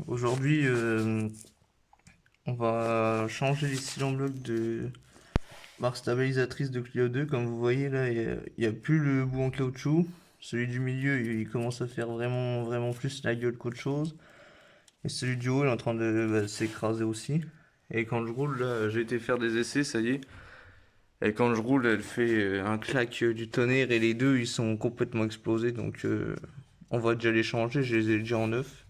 Aujourd'hui, on va changer les cylindres blocs de barre stabilisatrice de Clio 2. Comme vous voyez là, il y a plus le bout en caoutchouc. Celui du milieu, il commence à faire vraiment, vraiment plus la gueule qu'autre chose. Et celui du haut, il est en train de s'écraser aussi. Et quand je roule, là, j'ai été faire des essais, ça y est. Et quand je roule, elle fait un claque du tonnerre et les deux, ils sont complètement explosés. Donc, on va déjà les changer. Je les ai déjà en neuf.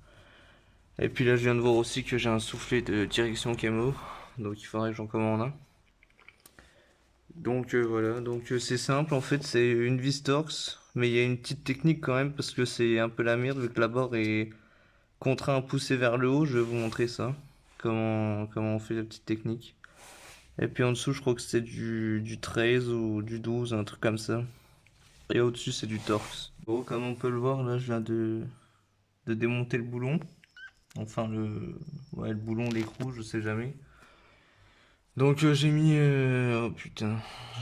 Et puis là, je viens de voir aussi que j'ai un soufflet de direction camo. Donc il faudrait que j'en commande un. Donc voilà, donc c'est simple en fait, c'est une vis Torx. Mais il y a une petite technique quand même parce que c'est un peu la merde vu que la barre est contrainte à pousser vers le haut. Je vais vous montrer ça. Comment on fait la petite technique. Et puis en dessous, je crois que c'est du 13 ou du 12, un truc comme ça. Et au-dessus, c'est du Torx. Bon, comme on peut le voir, là, je viens de démonter le boulon. Enfin, ouais, le boulon, l'écrou, je sais jamais. Donc j'ai mis oh putain,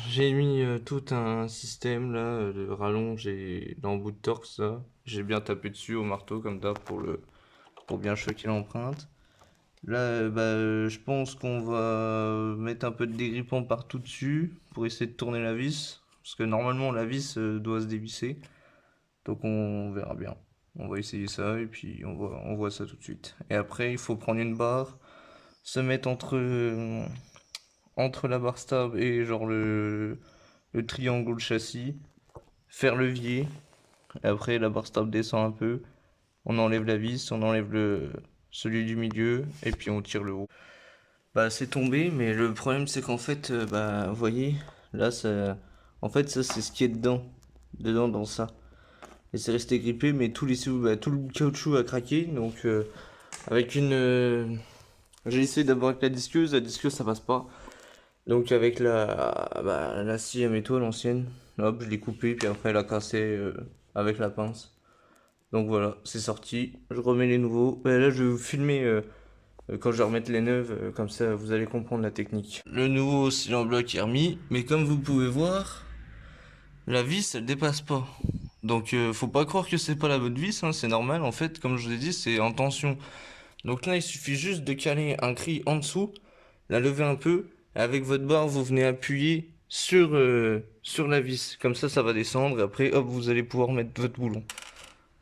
j'ai mis tout un système là de rallonge et d'embout de torx là. J'ai bien tapé dessus au marteau comme d'hab pour bien choquer l'empreinte. Là je pense qu'on va mettre un peu de dégrippant partout dessus pour essayer de tourner la vis parce que normalement la vis doit se dévisser. Donc on verra bien. On va essayer ça et puis on voit ça tout de suite. Et après il faut prendre une barre, se mettre entre la barre stable et genre le triangle ou le châssis, faire levier, et après la barre stable descend un peu, on enlève la vis, on enlève celui du milieu, et puis on tire le haut. Bah c'est tombé, mais le problème c'est qu'en fait, vous voyez, là ça, en fait ça c'est ce qui est dedans dans ça. Et c'est resté grippé, mais tout le caoutchouc a craqué, donc avec j'ai essayé d'abord avec la disqueuse ça passe pas. Donc avec la scie à métaux, l'ancienne, hop, je l'ai coupée, puis après elle a cassé avec la pince. Donc voilà, c'est sorti. Je remets les nouveaux. Là, je vais vous filmer quand je vais remettre les neuves, comme ça vous allez comprendre la technique. Le nouveau cylindre bloc est remis, mais comme vous pouvez voir, la vis elle dépasse pas. Donc faut pas croire que c'est pas la bonne vis, hein, c'est normal. En fait, comme je vous ai dit, c'est en tension. Donc là, il suffit juste de caler un cri en dessous, la lever un peu, et avec votre barre, vous venez appuyer sur la vis. Comme ça va descendre, et après, hop, vous allez pouvoir mettre votre boulon.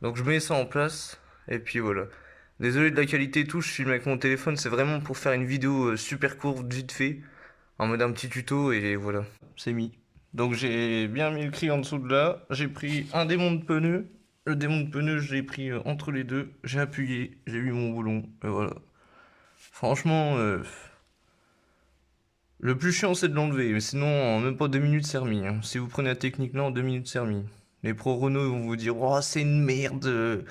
Donc je mets ça en place, et puis voilà. Désolé de la qualité et tout, je filme avec mon téléphone, c'est vraiment pour faire une vidéo super courte, vite fait, en mode un petit tuto, et voilà, c'est mis. Donc j'ai bien mis le cri en dessous de là, j'ai pris un démon de pneu, le démon de pneu je l'ai pris entre les deux, j'ai appuyé, j'ai mis mon boulon, et voilà. Franchement, le plus chiant c'est de l'enlever, mais sinon en même pas 2 minutes c'est remis, hein. Si vous prenez la technique là, en 2 minutes c'est remis. Les pros Renault vont vous dire oh c'est une merde,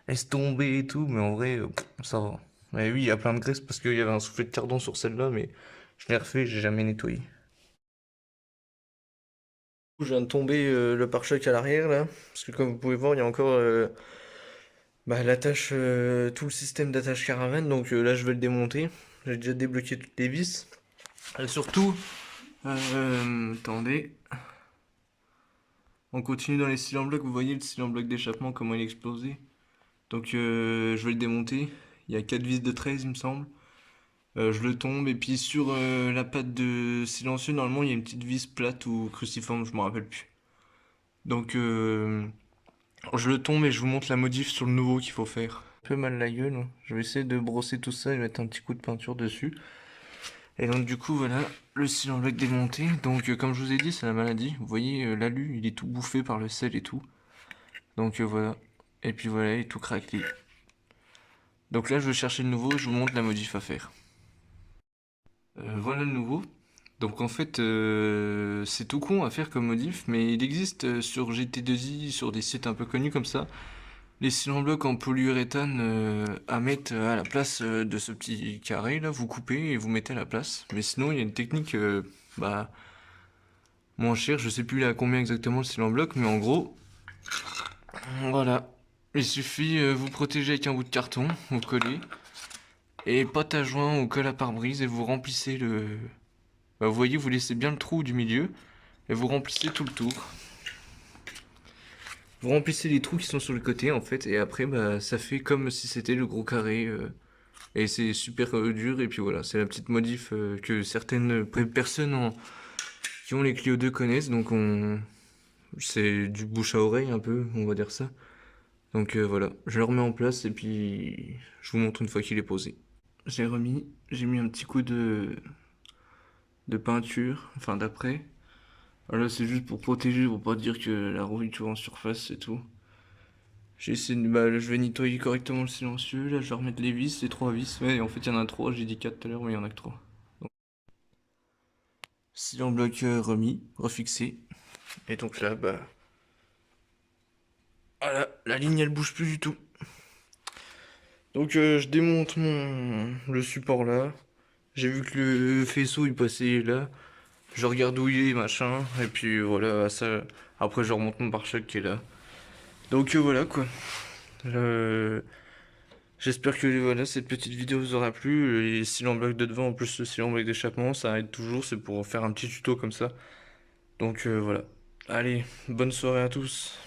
laisse tomber et tout, mais en vrai ça va. Mais oui, il y a plein de graisse parce qu'il y avait un soufflet de cardan sur celle-là, mais je l'ai refait, j'ai jamais nettoyé. Je viens de tomber le pare-choc à l'arrière là, parce que comme vous pouvez voir, il y a encore l'attache, tout le système d'attache caravane, donc là je vais le démonter. J'ai déjà débloqué toutes les vis. Et surtout, attendez, on continue dans les cylindres blocs. Vous voyez le cylindre bloc d'échappement, comment il est explosé. Donc je vais le démonter. Il y a 4 vis de 13 il me semble. Je le tombe et puis sur la patte de silencieux, normalement il y a une petite vis plate ou cruciforme, je me rappelle plus. Donc je le tombe et je vous montre la modif sur le nouveau qu'il faut faire. Un peu mal la gueule, hein. Je vais essayer de brosser tout ça et mettre un petit coup de peinture dessus. Et donc du coup voilà, le cylindre bloc démonté. Donc comme je vous ai dit, c'est la maladie. Vous voyez l'alu, il est tout bouffé par le sel et tout. Donc voilà. Et puis voilà, il est tout craqué. Donc là je vais chercher le nouveau, je vous montre la modif à faire. Voilà le nouveau. Donc en fait c'est tout con à faire comme modif, mais il existe sur GT2i, sur des sites un peu connus comme ça, les cylindres blocs en polyuréthane à mettre à la place de ce petit carré là, vous coupez et vous mettez à la place. Mais sinon il y a une technique bah moins chère, je sais plus à combien exactement le cylindre bloc, mais en gros, voilà. Il suffit vous protéger avec un bout de carton, vous collez, et pâte à joint ou colle à pare-brise et vous remplissez le... Bah, vous voyez, vous laissez bien le trou du milieu et vous remplissez tout le tour. Vous remplissez les trous qui sont sur le côté en fait et après bah, ça fait comme si c'était le gros carré Et c'est super dur. Et puis voilà, c'est la petite modif que certaines personnes qui ont les Clio 2 connaissent. Donc c'est du bouche à oreille un peu, on va dire ça. Donc voilà, je le remets en place et puis je vous montre une fois qu'il est posé. J'ai mis un petit coup de peinture, enfin d'après. Voilà, c'est juste pour protéger, pour pas dire que la roue est toujours en surface, c'est tout. J'ai essayé de, bah, là, je vais nettoyer correctement le silencieux. Là, je vais remettre les vis, les trois vis. Ouais, en fait, il y en a trois. J'ai dit quatre tout à l'heure, mais il y en a que trois. Donc, silen bloc remis, refixé. Et donc là, bah, voilà, la ligne elle bouge plus du tout. Donc, je démonte le support là. J'ai vu que le faisceau il passait là. Je regarde où il est, machin. Et puis voilà, ça. Après, je remonte mon pare-choc qui est là. Donc, voilà quoi. Euh, J'espère que voilà, cette petite vidéo vous aura plu. Les cylindres blocs de devant, en plus le cylindre bloc d'échappement, ça aide toujours. C'est pour faire un petit tuto comme ça. Donc voilà. Allez, bonne soirée à tous.